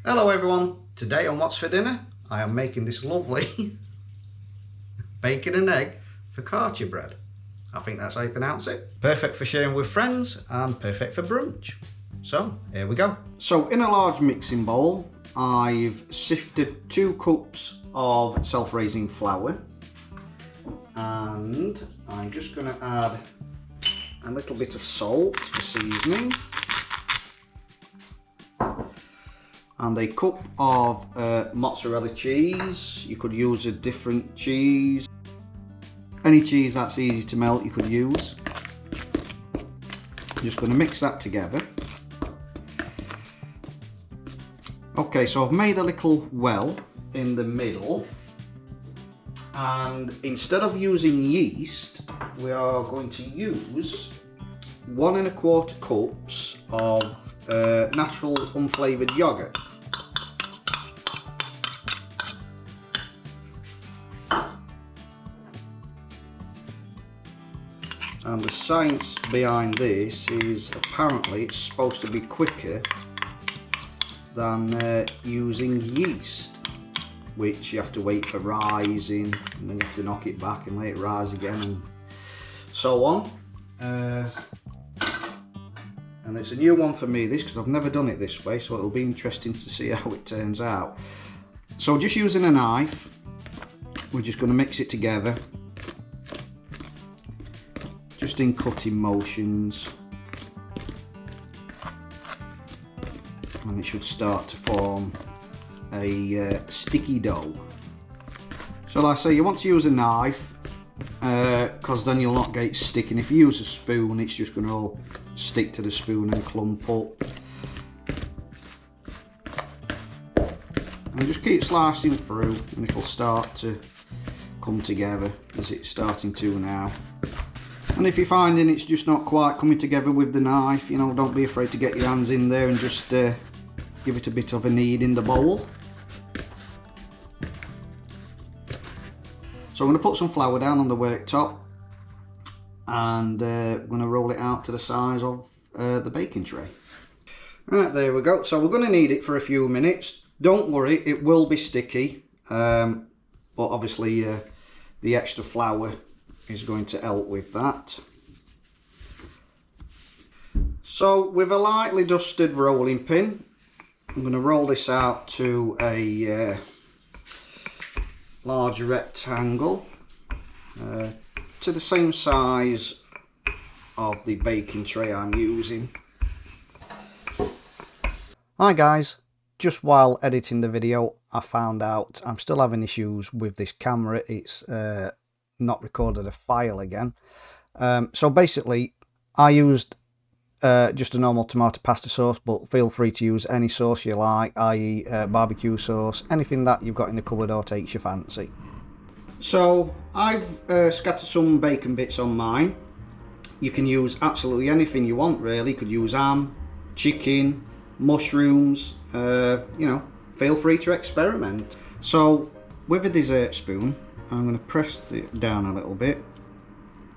Hello everyone, today on What's for Dinner I am making this lovely bacon and egg focaccia bread. I think that's how you pronounce it. Perfect for sharing with friends and perfect for brunch. So here we go. So in a large mixing bowl I've sifted 2 cups of self-raising flour and I'm just going to add a little bit of salt for seasoning. And a cup of mozzarella cheese. You could use a different cheese. Any cheese that's easy to melt you could use. I'm just going to mix that together. Okay, so I've made a little well in the middle. And instead of using yeast, we are going to use 1 1/4 cups of natural unflavoured yogurt. And the science behind this is apparently it's supposed to be quicker than using yeast, which you have to wait for rising and then you have to knock it back and let it rise again and so on. And it's a new one for me this, because I've never done it this way, so it'll be interesting to see how it turns out. So just using a knife, we're just going to mix it together. Just in cutting motions, and it should start to form a sticky dough. So like I say, you want to use a knife because then you'll not get it sticking. If you use a spoon, it's just going to all stick to the spoon and clump up. And just keep slicing through and it'll start to come together as it's starting to now. And if you're finding it's just not quite coming together with the knife, you know, don't be afraid to get your hands in there and just give it a bit of a knead in the bowl. So I'm going to put some flour down on the worktop and I'm going to roll it out to the size of the baking tray. Right, there we go. So we're going to knead it for a few minutes. Don't worry, it will be sticky, but obviously the extra flour is going to help with that. So with a lightly dusted rolling pin, I'm going to roll this out to a large rectangle to the same size of the baking tray I'm using. Hi guys, just while editing the video I found out I'm still having issues with this camera. It's not recorded a file again. So basically I used just a normal tomato pasta sauce, but feel free to use any sauce you like, i.e. barbecue sauce, anything that you've got in the cupboard or takes your fancy. So I've scattered some bacon bits on mine. You can use absolutely anything you want really. You could use ham, chicken, mushrooms, you know, feel free to experiment. So with a dessert spoon I'm going to press it down a little bit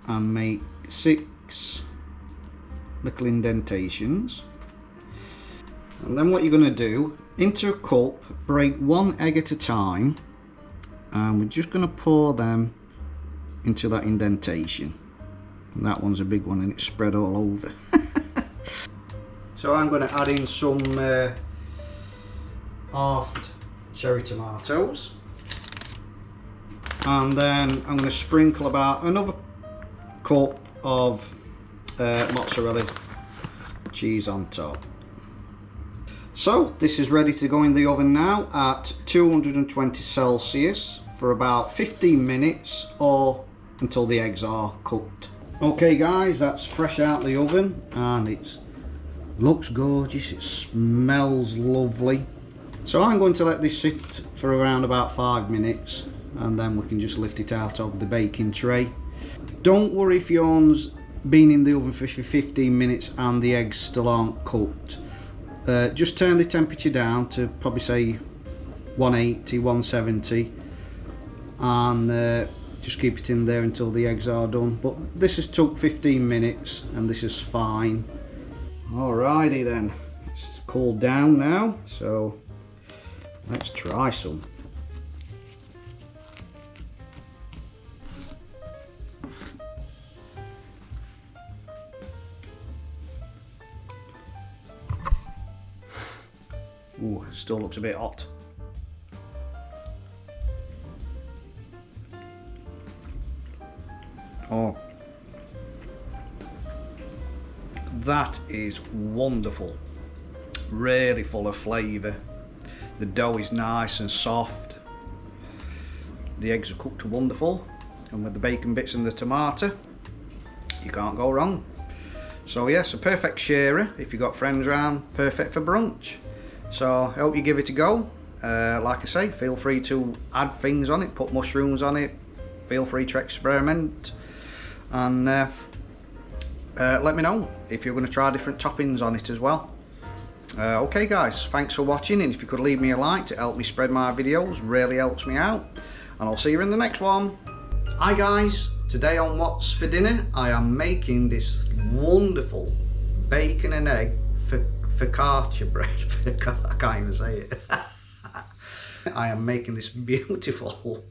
and make 6 little indentations. And then what you're going to do, into a cup, break 1 egg at a time, and we're just going to pour them into that indentation. And that one's a big one and it's spread all over. So I'm going to add in some halved cherry tomatoes. And then I'm going to sprinkle about another cup of mozzarella cheese on top. So this is ready to go in the oven now at 220 Celsius for about 15 minutes or until the eggs are cooked. Okay guys, that's fresh out the oven and it looks gorgeous, it smells lovely. So I'm going to let this sit for around about 5 minutes and then we can just lift it out of the baking tray. Don't worry if yours been in the oven for 15 minutes and the eggs still aren't cooked. Just turn the temperature down to probably say 180, 170 and just keep it in there until the eggs are done. But this has took 15 minutes and this is fine. Alrighty then, it's cooled down now, so Let's try some. Ooh, still looks a bit hot. Oh, that is wonderful. Really full of flavour. The dough is nice and soft. The eggs are cooked wonderful, and with the bacon bits and the tomato, you can't go wrong. So yes, a perfect sharer if you've got friends around, perfect for brunch. So I hope you give it a go. Like I say, feel free to add things on it, put mushrooms on it, feel free to experiment, and let me know if you're going to try different toppings on it as well. Okay guys, thanks for watching, and if you could leave me a like to help me spread my videos, really helps me out, and I'll see you in the next one. Hi guys, today on What's for Dinner I am making this wonderful bacon and egg focaccia bread. I can't even say it. I am making this beautiful